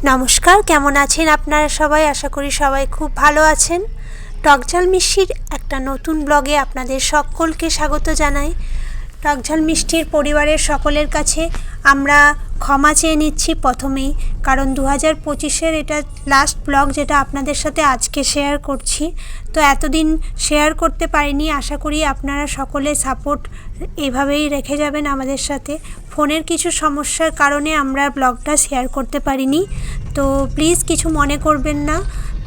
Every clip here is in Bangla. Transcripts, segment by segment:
নমস্কার, কেমন আছেন আপনারা সবাই? আশা করি সবাই খুব ভালো আছেন। টকঝাল মিষ্টির একটা নতুন ব্লগে আপনাদের সকলকে স্বাগত জানাই। টকঝাল মিষ্টির পরিবারের সকলের কাছে আমরা ক্ষমা চেয়ে নিচ্ছি প্রথমেই, কারণ 2025-এর এটা লাস্ট ব্লগ যেটা আপনাদের সাথে আজকে শেয়ার করছি। তো এতদিন শেয়ার করতে পারিনি। আশা করি আপনারা সকলে সাপোর্ট এভাবেই রেখে যাবেন আমাদের সাথে। ফোনের কিছু সমস্যার কারণে আমরা ব্লগটা শেয়ার করতে পারিনি, তো প্লিজ কিছু মনে করবেন না,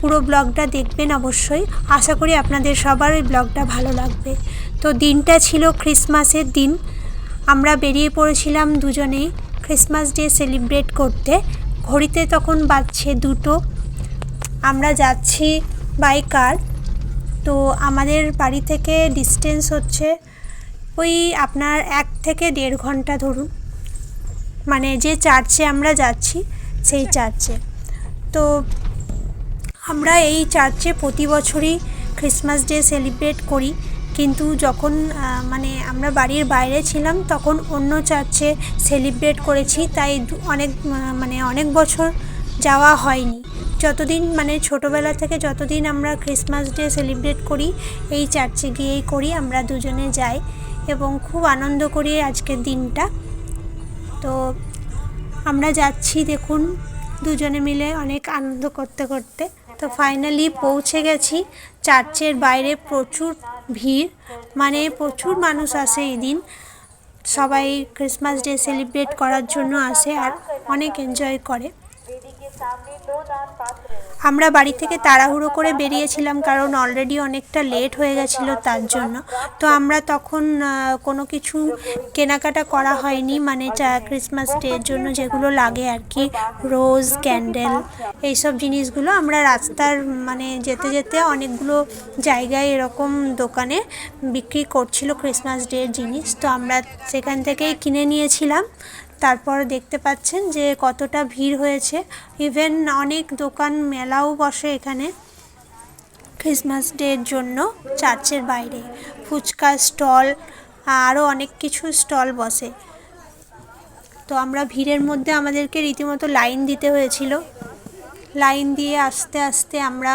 পুরো ব্লগটা দেখবেন অবশ্যই। আশা করি আপনাদের সবার এই ব্লগটা ভালো লাগবে। তো দিনটা ছিল ক্রিসমাসের দিন। আমরা বেরিয়ে পড়েছিলাম দুজনেই ক্রিসমাস ডে সেলিব্রেট করতে। ঘড়িতে তখন বাজছে 2টো। আমরা যাচ্ছি বাই কার। তো আমাদের বাড়ি থেকে ডিস্টেন্স হচ্ছে ওই আপনার 1 থেকে 1.5 ঘন্টা ধরুন, মানে যে চার্চে আমরা যাচ্ছি সেই চার্চে। তো আমরা এই চার্চে প্রতি বছরই ক্রিসমাস ডে সেলিব্রেট করি, কিন্তু যখন মানে আমরা বাড়ির বাইরে ছিলাম তখন অন্য চার্চে সেলিব্রেট করেছি, তাই অনেক বছর যাওয়া হয়নি। যতদিন মানে ছোটোবেলা থেকে যতদিন আমরা ক্রিসমাস ডে সেলিব্রেট করি এই চার্চে গিয়েই করি, আমরা দুজনে যাই এবং খুব আনন্দ করি আজকের দিনটা। তো আমরা যাচ্ছি, দেখুন দুজনে মিলে অনেক আনন্দ করতে করতে। তো ফাইনালি পৌঁছে গেছি। চার্চের বাইরে প্রচুর ভিড়, মানে প্রচুর মানুষ আসে এই দিন। সবাই ক্রিসমাস ডে সেলিব্রেট করার জন্য আসে আর অনেক এনজয় করে। আমরা বাড়ি থেকে তাড়াহুড়ো করে বেরিয়েছিলাম, কারণ অলরেডি অনেকটা লেট হয়ে গেছিলো তার জন্য। তো আমরা তখন কোনো কিছু কেনাকাটা করা হয়নি, মানে ক্রিসমাস ডের জন্য যেগুলো লাগে আর কি, রোজ, ক্যান্ডেল, এইসব জিনিসগুলো আমরা রাস্তার মানে যেতে যেতে অনেকগুলো জায়গায় এরকম দোকানে বিক্রি করছিল ক্রিসমাস ডের জিনিস, তো আমরা সেখান থেকেই কিনে নিয়েছিলাম। তারপর দেখতে পাচ্ছেন যে কতটা ভিড় হয়েছে। ইভেন অনেক দোকান মেলাও বসে এখানে ক্রিসমাস ডের জন্য চার্চের বাইরে। ফুচকা স্টল, আরও অনেক কিছু স্টল বসে। তো আমরা ভিড়ের মধ্যে আমাদেরকে রীতিমতো লাইন দিতে হয়েছিল। লাইন দিয়ে আস্তে আস্তে আমরা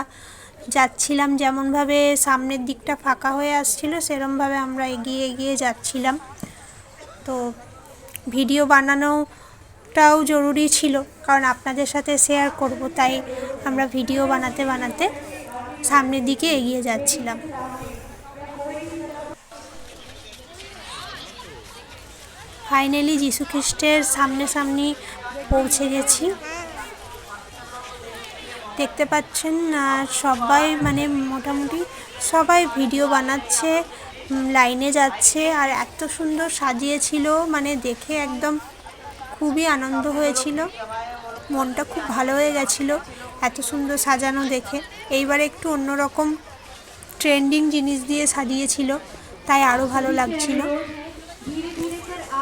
যাচ্ছিলাম, যেমনভাবে সামনের দিকটা ফাঁকা হয়ে আসছিল সেরমভাবে আমরা এগিয়ে এগিয়ে যাচ্ছিলাম। তো ভিডিও বানানোটাও জরুরি ছিল, কারণ আপনাদের সাথে শেয়ার করব, তাই আমরা ভিডিও বানাতে বানাতে সামনের দিকে এগিয়ে যাচ্ছিলাম। ফাইনালি যীশু খ্রিস্টের সামনাসামনি পৌঁছে গেছি। দেখতে পাচ্ছেন সবাই মানে মোটামুটি সবাই ভিডিও বানাচ্ছে, লাইনে যাচ্ছে, আর এত সুন্দর সাজিয়েছিল, মানে দেখে একদম খুবই আনন্দ হয়েছিল, মনটা খুব ভালো হয়ে গেছিলো এত সুন্দর সাজানো দেখে। এইবার একটু অন্যরকম ট্রেন্ডিং জিনিস দিয়ে সাজিয়েছিল, তাই আরও ভালো লাগছিল।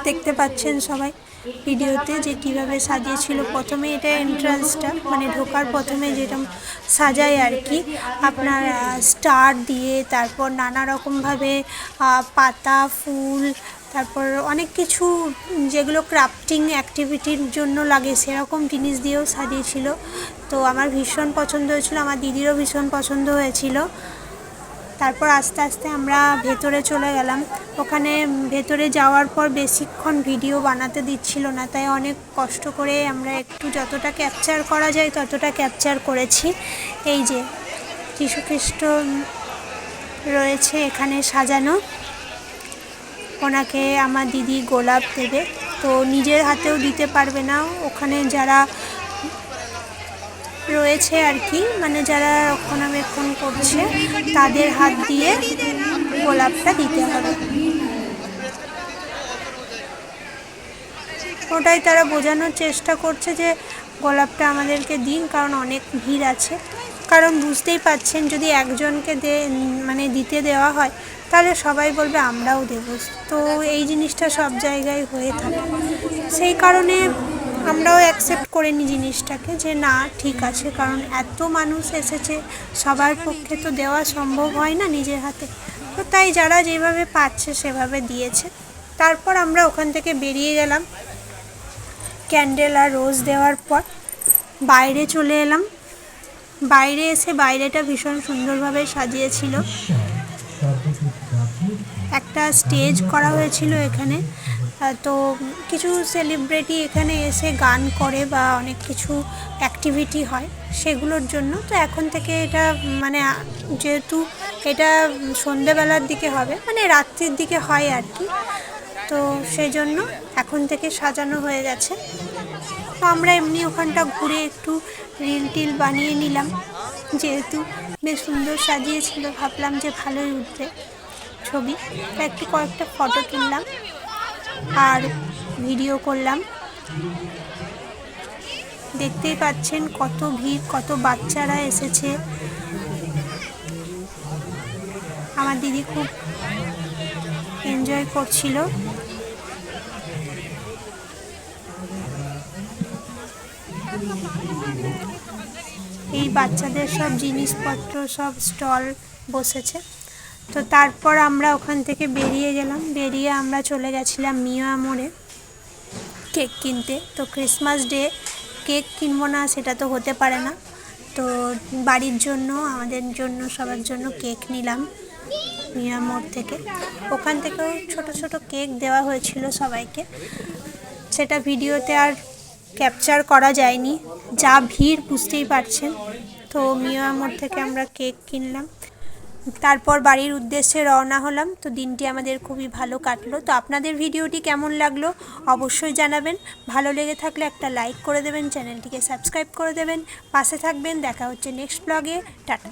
দেখতে পাচ্ছেন সবাই ভিডিওতে যে কিভাবে সাজিয়েছিল। প্রথমে এটা এন্ট্রান্সটা, মানে ঢোকার প্রথমে যেরকম সাজায় আর কি, আপনার স্টার দিয়ে, তারপর নানা রকমভাবে পাতা, ফুল, তারপর অনেক কিছু যেগুলো ক্রাফটিং অ্যাক্টিভিটির জন্য লাগে সেরকম জিনিস দিয়েও সাজিয়েছিল। তো আমার ভীষণ পছন্দ হয়েছিল, আমার দিদিরও ভীষণ পছন্দ হয়েছিল। তারপর আস্তে আস্তে আমরা ভেতরে চলে গেলাম। ওখানে ভেতরে যাওয়ার পর বেশিক্ষণ ভিডিও বানাতে দিচ্ছিল না, তাই অনেক কষ্ট করে আমরা একটু যতটা ক্যাপচার করা যায় ততটা ক্যাপচার করেছি। এই যে যীশু খ্রিস্ট রয়েছে এখানে সাজানো, ওনাকে আমার দিদি গোলাপ দেবে, তো নিজের হাতেও দিতে পারবে না, ওখানে যারা রয়েছে আর কি, মানে যারা রক্ষণাবেক্ষণ করছে তাদের হাত দিয়ে গোলাপটা দিতে হবে। ওটাই তারা বোঝানোর চেষ্টা করছে যে গোলাপটা আমাদেরকে দিন, কারণ অনেক ভিড় আছে। কারণ বুঝতেই পাচ্ছেন যদি একজনকে মানে দিতে দেওয়া হয় তাহলে সবাই বলবে আমরাও দেব, তো এই জিনিসটা সব জায়গায় হয়ে থাকে। সেই কারণে আমরাও অ্যাকসেপ্ট করে নিই জিনিসটাকে, যে না ঠিক আছে, কারণ এত মানুষ এসেছে, সবার পক্ষে তো দেওয়া সম্ভব হয় না নিজের হাতে, তো তাই যারা যেভাবে পাচ্ছে সেভাবে দিয়েছে। তারপর আমরা ওখান থেকে বেরিয়ে গেলাম ক্যান্ডেল আর রোজ দেওয়ার পর। বাইরে চলে এলাম। বাইরে এসে বাইরেটা ভীষণ সুন্দরভাবে সাজিয়েছিল। একটা স্টেজ করা হয়েছিল এখানে, তো কিছু সেলিব্রিটি এখানে এসে গান করে বা অনেক কিছু অ্যাক্টিভিটি হয় সেগুলোর জন্য। তো এখন থেকে এটা মানে যেহেতু এটা সন্ধেবেলার দিকে হবে, মানে রাত্রির দিকে হয় আর কি, তো সেই জন্য এখন থেকে সাজানো হয়ে গেছে। তো আমরা এমনি ওখানটা ঘুরে একটু রিল টিল বানিয়ে নিলাম, যেহেতু বেশ সুন্দর সাজিয়েছিল, ভাবলাম যে ভালোই উঠবে ছবি। তো একটু কয়েকটা ফটো তুললাম আর ভিডিও করলাম। দেখতেই পাচ্ছেন কত ভিড়, কত বাচ্চারা এসেছে। আমার দিদি খুব এনজয় করছিল। এই বাচ্চাদের সব জিনিসপত্র, সব স্টল বসেছে। তো তারপর আমরা ওখান থেকে বেরিয়ে গেলাম। বেরিয়ে আমরা চলে গেছিলাম মিয়া মোড়ে কেক কিনতে। তো ক্রিসমাস ডে কেক কিনবো না সেটা তো হতে পারে না, তো বাড়ির জন্য, আমাদের জন্য, সবার জন্য কেক নিলাম মিয়া মোড় থেকে। ওখান থেকেও ছোট ছোট কেক দেওয়া হয়েছিল সবাইকে, সেটা ভিডিওতে আর ক্যাপচার করা যায়নি, যা ভিড় বুঝতেই পারছেন। তো মিয়া মোড় থেকে আমরা কেক কিনলাম, তারপর বাড়ির উদ্দেশ্যে রওনা হলাম। তো দিনটি আমাদের খুবই ভালো কাটলো। তো আপনাদের ভিডিওটি কেমন লাগলো অবশ্যই জানাবেন। ভালো লেগে থাকলে একটা লাইক করে দেবেন, চ্যানেলটিকে সাবস্ক্রাইব করে দেবেন, পাশে থাকবেন। দেখা হচ্ছে নেক্সট ব্লগে। টাটা।